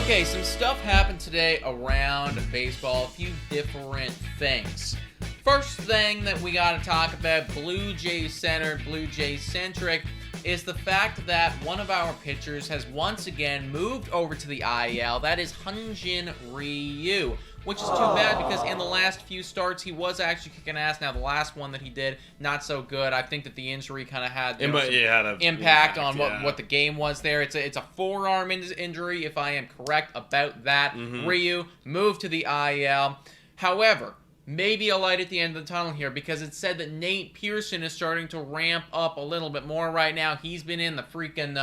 Okay, some stuff happened today around baseball, a few different things. First thing that we got to talk about, Blue Jays-centered, Blue Jays-centric, is the fact that one of our pitchers has once again moved over to the IL. That is Hyun-Jin Ryu, which is too bad because in the last few starts, he was actually kicking ass. Now, the last one that he did, not so good. I think that the injury kind of had some impact on what the game was there. It's a forearm injury, if I am correct about that. Ryu moved to the IL. However, maybe a light at the end of the tunnel here because it said that Nate Pearson is starting to ramp up a little bit more right now. He's been in the freaking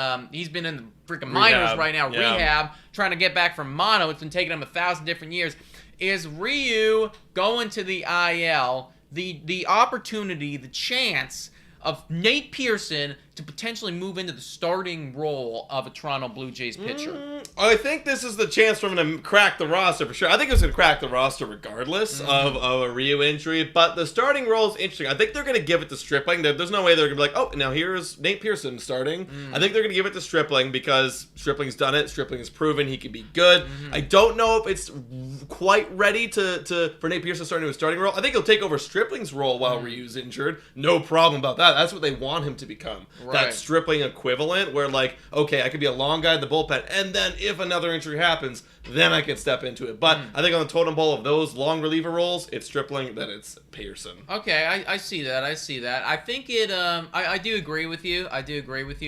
minors right now, rehab, trying to get back from mono. It's been taking him 1,000 different years. Is Ryu going to the IL the opportunity, the chance of Nate Pearson to potentially move into the starting role of a Toronto Blue Jays pitcher? I think this is the chance for him to crack the roster for sure. I think it's going to crack the roster regardless of a Ryu injury, but the starting role is interesting. I think they're going to give it to Stripling. There's no way they're going to be like, oh, now here's Nate Pearson starting. I think they're going to give it to Stripling because Stripling's done it. Stripling has proven he can be good. I don't know if it's quite ready for Nate Pearson starting to a starting role. I think he'll take over Stripling's role while Ryu's injured. No problem about that. That's what they want him to become. That Stripling equivalent where like, okay, I could be a long guy in the bullpen, and then if another injury happens, then I can step into it. But I think on the totem pole of those long reliever roles, it's Stripling, then it's Pearson. Okay, I see that. I think it, I do agree with you.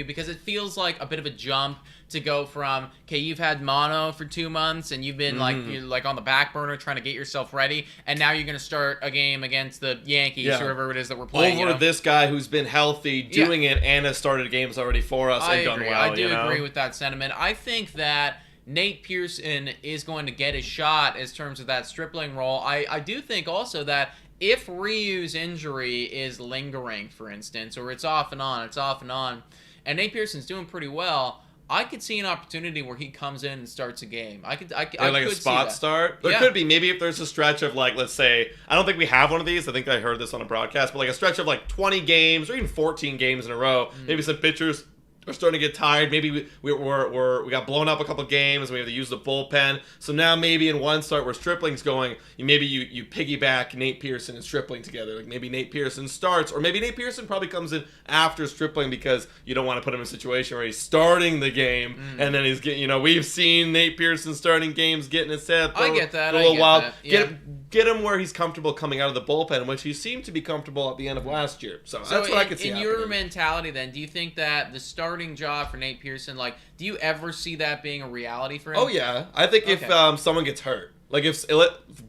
Because it feels like a bit of a jump to go from, okay, you've had mono for 2 months and you've been like on the back burner trying to get yourself ready, and now you're going to start a game against the Yankees or whoever it is that we're playing. Over this guy who's been healthy, doing it, and has started games already for us and done well. I do agree with that sentiment. I think that Nate Pearson is going to get his shot in terms of that Stripling role. I do think also that if Ryu's injury is lingering, for instance, or it's off and on, and Nate Pearson's doing pretty well, I could see an opportunity where he comes in and starts a game. I could like a spot start. There could be, maybe if there's a stretch of like, let's say, I don't think we have one of these. I think I heard this on a broadcast, but like a stretch of like 20 games or even 14 games in a row. Maybe some pitchers are starting to get tired. Maybe we got blown up a couple games and we have to use the bullpen. So now maybe in one start where Stripling's going, maybe you piggyback Nate Pearson and Stripling together. Like maybe Nate Pearson starts, or maybe Nate Pearson probably comes in after Stripling because you don't want to put him in a situation where he's starting the game and then he's getting, we've seen Nate Pearson starting games, getting his head I get that. a little wild. Get him where he's comfortable coming out of the bullpen, which he seemed to be comfortable at the end of last year. So that's what I could see in happening. Your mentality, then, do you think that the starting job for Nate Pearson, like, do you ever see that being a reality for him? Oh, yeah. I think if someone gets hurt, like if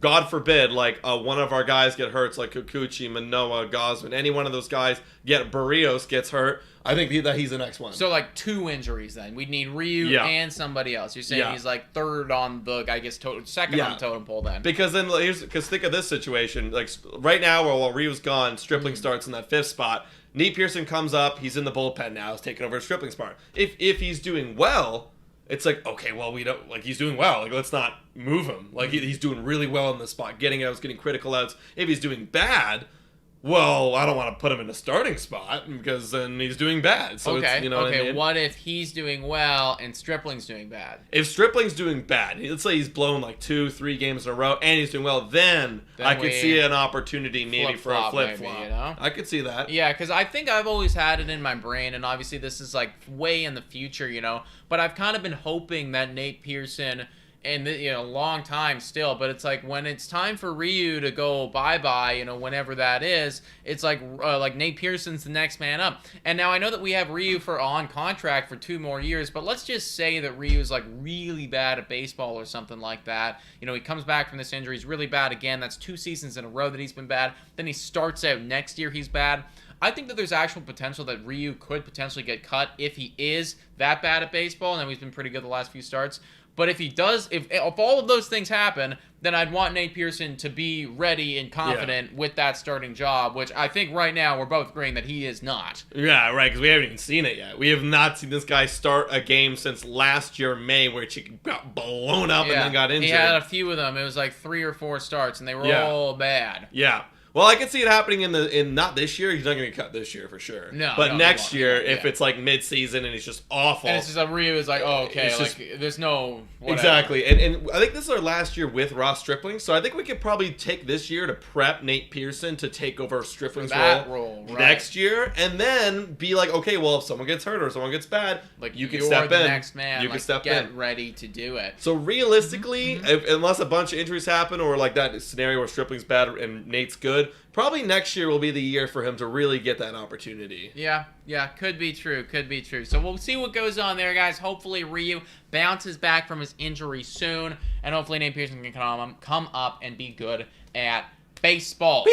God forbid, like one of our guys get hurt, like Kikuchi, Manoa, Gosman, any one of those guys, Barrios gets hurt, I think that he's the next one. So like 2 injuries then. We'd need Ryu and somebody else. You're saying he's like third on the, I guess, second on the totem pole then. Because think of this situation. Like right now, while Ryu's gone, Stripling starts in that 5th spot. Nate Pearson comes up. He's in the bullpen now. He's taking over Stripling's part. If he's doing well, it's like, okay, well, we don't, like, he's doing well. Like, let's not move him. Like, he's doing really well in the spot, getting outs, getting critical outs. If he's doing bad, well, I don't want to put him in a starting spot because then he's doing bad. So okay, it's, what I mean? What if he's doing well and Stripling's doing bad? If Stripling's doing bad, let's say he's blown like 2-3 games in a row and he's doing well, then I could see an opportunity maybe for a flip-flop. I could see that. Yeah, because I think I've always had it in my brain, and obviously this is like way in the future, but I've kind of been hoping that Nate Pearson, and a long time still, but it's like when it's time for Ryu to go bye-bye, whenever that is, it's like Nate Pearson's the next man up. And now I know that we have Ryu on contract for 2 more years, but let's just say that Ryu's like really bad at baseball or something like that. He comes back from this injury, he's really bad again. That's 2 seasons in a row that he's been bad. Then he starts out next year, he's bad. I think that there's actual potential that Ryu could potentially get cut if he is that bad at baseball, and he's been pretty good the last few starts. But if he does, if all of those things happen, then I'd want Nate Pearson to be ready and confident with that starting job, which I think right now we're both agreeing that he is not. Yeah, right, because we haven't even seen it yet. We have not seen this guy start a game since last year, May, where he got blown up and then got injured. He had a few of them. It was like 3 or 4 starts, and they were all bad. Yeah. Well, I can see it happening in not this year. He's not going to get cut this year for sure. No, but no, next he year, won't, if yeah. it's like mid-season and he's just awful, And it's just a Ryu is like, oh, okay, It's like just- there's no whatever. exactly. And I think this is our last year with Ross Stripling, so I think we could probably take this year to prep Nate Pearson to take over Stripling's that role, right. next year, and then be like, okay, well, if someone gets hurt or someone gets bad, Like you can you're step the in. next man. You like, can step get in. ready to do it. So realistically, unless a bunch of injuries happen or like that scenario where Stripling's bad and Nate's good, probably next year will be the year for him to really get that opportunity. Yeah, could be true, So we'll see what goes on there, guys. Hopefully Ryu bounces back from his injury soon, and hopefully Nate Pearson can come up and be good at baseball.